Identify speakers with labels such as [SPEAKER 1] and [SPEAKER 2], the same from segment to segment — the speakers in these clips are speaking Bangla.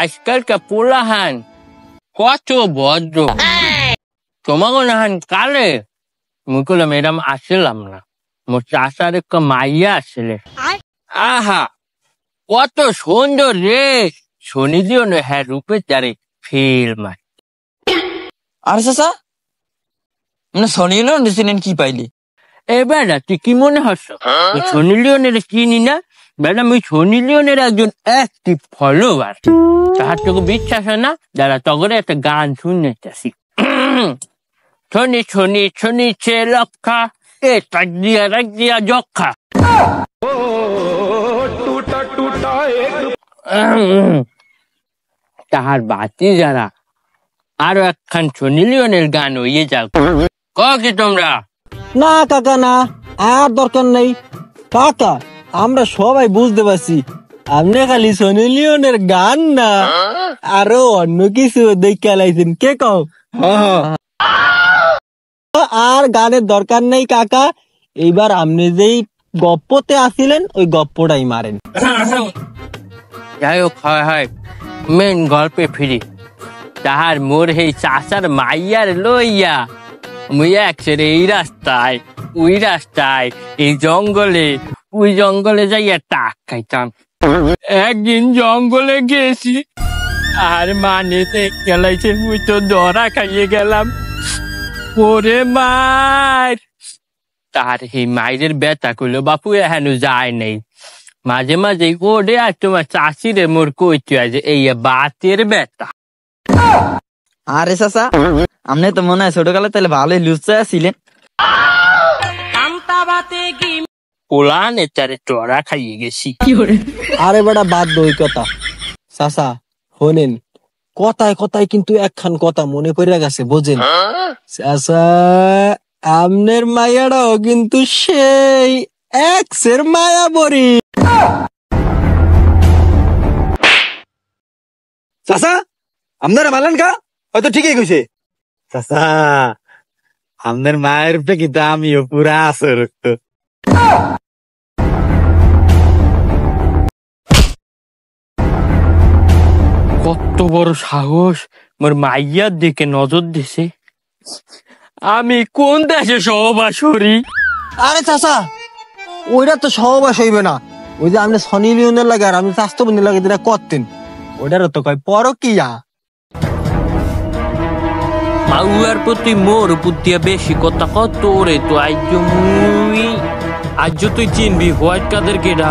[SPEAKER 1] আজকালকার পোলাহান কত ভদ্র। তোমাকে নাহান কালে মুই করলাম এরম আসলাম না, মোর চাষার একটা মাইয়া আসলে। আহা কত সুন্দর রে, শনি দিও না হ্যাঁ রূপে তারে ফেল মার।
[SPEAKER 2] আরে চাচা মানে সনি লিওন দিছিলেন কি পাইলি?
[SPEAKER 1] এবার তুই কি মনে হচ্ছ সনি লিওনের চিনি না? ম্যাডাম ওই সনি লিওনের একজন অ্যাক্টিভ ফলোয়ার। তাহার তোকে বিশ্বাস হয় না? যারা তগরে একটা গান শুনেছি, শনি শনি শনি ছে লক্ষা এ টাক দিয়া যক্ষা। তাহার বাতি যারা আরো একখান সনি লিওনের গান হইয়ে যাও কি তোমরা?
[SPEAKER 3] না কাকা না, আর দরকার নেই কাকা, আমরা সবাই বুঝতে পারছি আপনি খালি সনি লিওনের গান না আরো অন্য কিছু দেখে লাইছেন। কে কও? আর গানের দরকার নেই কাকা, এইবার আপনি যেই গপ্পতে আসিলেন ওই গপ্পটাই মারেন।
[SPEAKER 1] যাই হোক, হয় হয় মেন গল্পে ফিরি। তাহার মোর এই চাষার মাইয়ার লইয়া মুই একসের এই রাস্তায় ওই রাস্তায় এই জঙ্গলে ওই জঙ্গলে যাইয়া টাক খাইতাম। একদিন জঙ্গলে গেছি আর মানে গেলাইছে মুই তো ধরা খাইয়ে গেলাম। ওরে মার, তার এই মায়ের ব্যথা করলো বাপু এখানে যায় নাই। মাঝে মাঝে ওরে আর তোমার চাষিরে মোর কইতে হয় যে এই বাতের ব্যথা।
[SPEAKER 2] আরে চাচা আপনি তো মনে হয় ছোটকালে তাহলে ভালোই লুচ্চা ছিলেন।
[SPEAKER 1] পোলানে তারে টরা খাইয়ে গেছি।
[SPEAKER 3] আরে বেটা বাদ দই কথা চাচা, শোনেন কথায় কথায় কিন্তু একখান কথা মনে পড়ে গেছে বোঝেন চাচা, আমনের মায়াটাও কিন্তু সেই এক্সের মায়া বরি।
[SPEAKER 4] চাচা আপনারা মানলেন কা? হয়তো ঠিকই কইছে চাচা, আপনার মায়ের উপরে কিন্তু আমিও পুরা আসক্ত।
[SPEAKER 1] কত বড় সাহস মোর মাইয়ার দিকে নজর দিছে। আমি কোন দেশে সহবাস করি?
[SPEAKER 3] আরে চাচা ওইটা তো সহবাস হইবে না, ওই যে আপনি সনি লিওনের লাগে আর আপনি স্বাস্থ্য বন্ধু লাগে যেটা করতেন ওইটারও তো কয় পরকিয়া।
[SPEAKER 1] মাউয়ার প্রতি মোর বুদ্ধিয়া বেশি কথা কত রে। তো আজ তুই চিনবি হোয়াইট কাদের কেডা?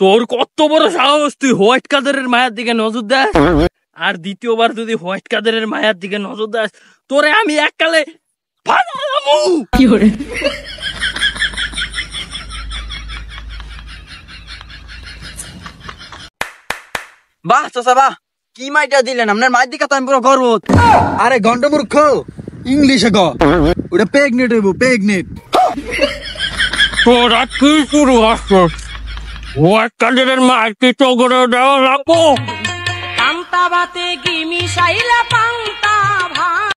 [SPEAKER 1] তোর কত বড় সাহস তুই হোয়াইট কাদারের মায়ের দিকে নজর দেস, আর দ্বিতীয়বার যদি হোয়াইট কাদারের মায়ের দিকে নজর দেস তোরে আমি এককালে
[SPEAKER 2] বাহ চাচা বাহ, কি মাইটা দিলেন, আপনার মায়ের দিকে তো আমি পুরো গর্ব।
[SPEAKER 4] আরে ঘন্টা মূর্খ, ইংলিশে গ, ওটা প্রেগনেট হইব প্রেগনেট।
[SPEAKER 1] তোরা কি শুরু আসছিস? হোয়াইট কাদারের মায়ের কি চগরে দেওয়া লাগবো?
[SPEAKER 5] পান্তা ভাতে কি মিশাইলা পান্তা